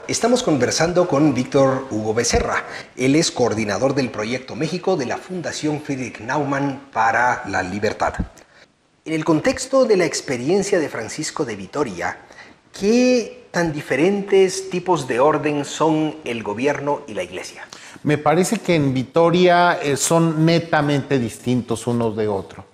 Estamos conversando con Víctor Hugo Becerra. Él es coordinador del Proyecto México de la Fundación Friedrich Naumann para la Libertad. En el contexto de la experiencia de Francisco de Vitoria, ¿qué tan diferentes tipos de orden son el gobierno y la iglesia? Me parece que en Vitoria son netamente distintos unos de otros.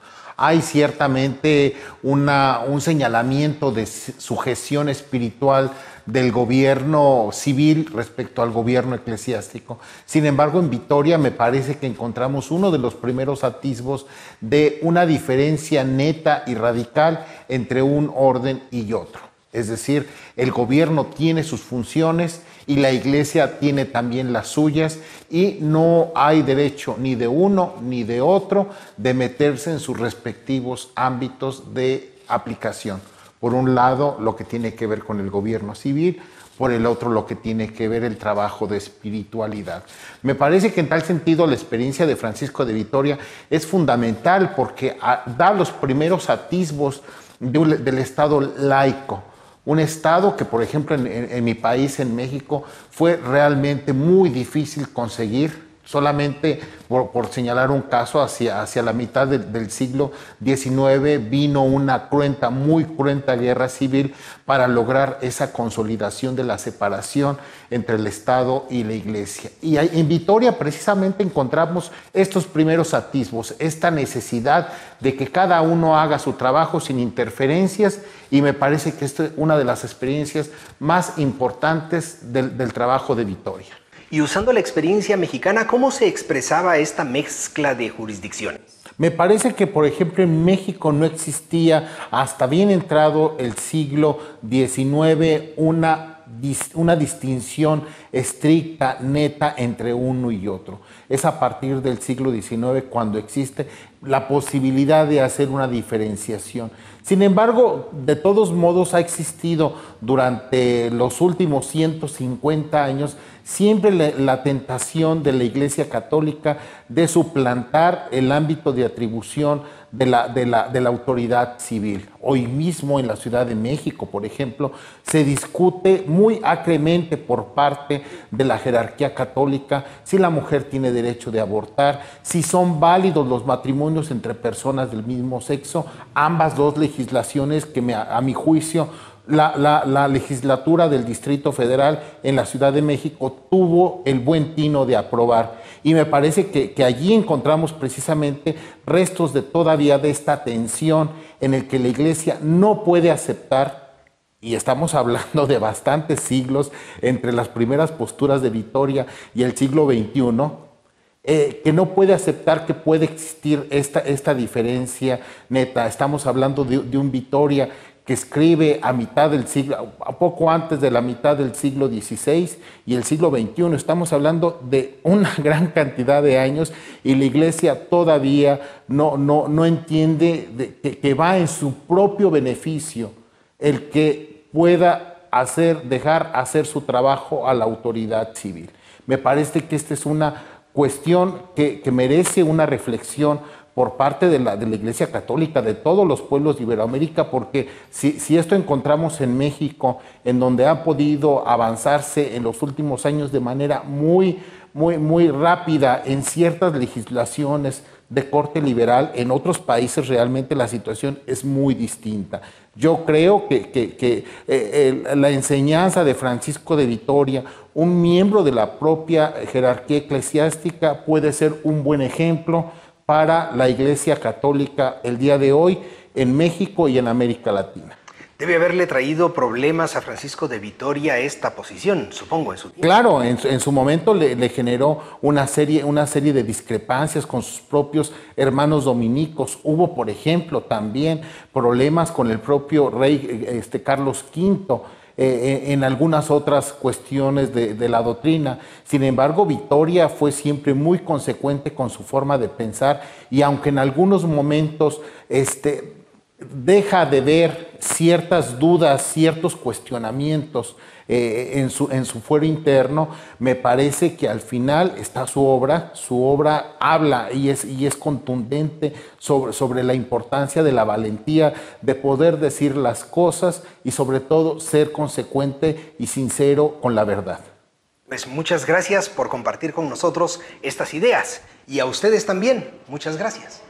Hay ciertamente un señalamiento de sujeción espiritual del gobierno civil respecto al gobierno eclesiástico. Sin embargo, en Vitoria me parece que encontramos uno de los primeros atisbos de una diferencia neta y radical entre un orden y otro. Es decir, el gobierno tiene sus funciones y la iglesia tiene también las suyas y no hay derecho ni de uno ni de otro de meterse en sus respectivos ámbitos de aplicación. Por un lado, lo que tiene que ver con el gobierno civil, por el otro, lo que tiene que ver el trabajo de espiritualidad. Me parece que en tal sentido la experiencia de Francisco de Vitoria es fundamental porque da los primeros atisbos del Estado laico. Un Estado que, por ejemplo, en mi país, en México, fue realmente muy difícil conseguir. Solamente por señalar un caso, hacia la mitad del siglo XIX vino una muy cruenta guerra civil para lograr esa consolidación de la separación entre el Estado y la Iglesia. Y en Vitoria precisamente encontramos estos primeros atisbos, esta necesidad de que cada uno haga su trabajo sin interferencias, y me parece que esta es una de las experiencias más importantes del trabajo de Vitoria. Y usando la experiencia mexicana, ¿cómo se expresaba esta mezcla de jurisdicciones? Me parece que, por ejemplo, en México no existía, hasta bien entrado el siglo XIX, una distinción estricta, neta, entre uno y otro. Es a partir del siglo XIX cuando existe la posibilidad de hacer una diferenciación. Sin embargo, de todos modos ha existido durante los últimos 150 años siempre la tentación de la Iglesia Católica de suplantar el ámbito de atribución de la autoridad civil. Hoy mismo en la Ciudad de México, por ejemplo, se discute muy acremente por parte de la jerarquía católica si la mujer tiene derecho de abortar, si son válidos los matrimonios entre personas del mismo sexo, ambas dos legislaciones que a mi juicio la legislatura del Distrito Federal en la Ciudad de México tuvo el buen tino de aprobar. Y me parece que allí encontramos precisamente restos todavía de esta tensión en el que la Iglesia no puede aceptar, y estamos hablando de bastantes siglos entre las primeras posturas de Vitoria y el siglo XXI, que no puede aceptar que puede existir esta diferencia neta. Estamos hablando de un Vitoria que escribe a mitad del siglo, a poco antes de la mitad del siglo XVI y el siglo XXI. Estamos hablando de una gran cantidad de años y la Iglesia todavía no entiende que va en su propio beneficio el que pueda dejar hacer su trabajo a la autoridad civil. Me parece que esta es una cuestión que merece una reflexión por parte de la Iglesia Católica, de todos los pueblos de Iberoamérica, porque si esto encontramos en México, en donde ha podido avanzarse en los últimos años de manera muy rápida en ciertas legislaciones de corte liberal, en otros países realmente la situación es muy distinta. Yo creo que la enseñanza de Francisco de Vitoria, un miembro de la propia jerarquía eclesiástica, puede ser un buen ejemplo para la Iglesia Católica el día de hoy en México y en América Latina. Debe haberle traído problemas a Francisco de Vitoria esta posición, supongo, en su tiempo. Claro, en su momento le generó una serie de discrepancias con sus propios hermanos dominicos. Hubo, por ejemplo, también problemas con el propio rey Carlos V, en algunas otras cuestiones de la doctrina. Sin embargo, Vitoria fue siempre muy consecuente con su forma de pensar y aunque en algunos momentos deja de ver ciertas dudas, ciertos cuestionamientos en su fuero interno, me parece que al final está su obra habla y es contundente sobre la importancia de la valentía, de poder decir las cosas y sobre todo ser consecuente y sincero con la verdad. Pues muchas gracias por compartir con nosotros estas ideas y a ustedes también, muchas gracias.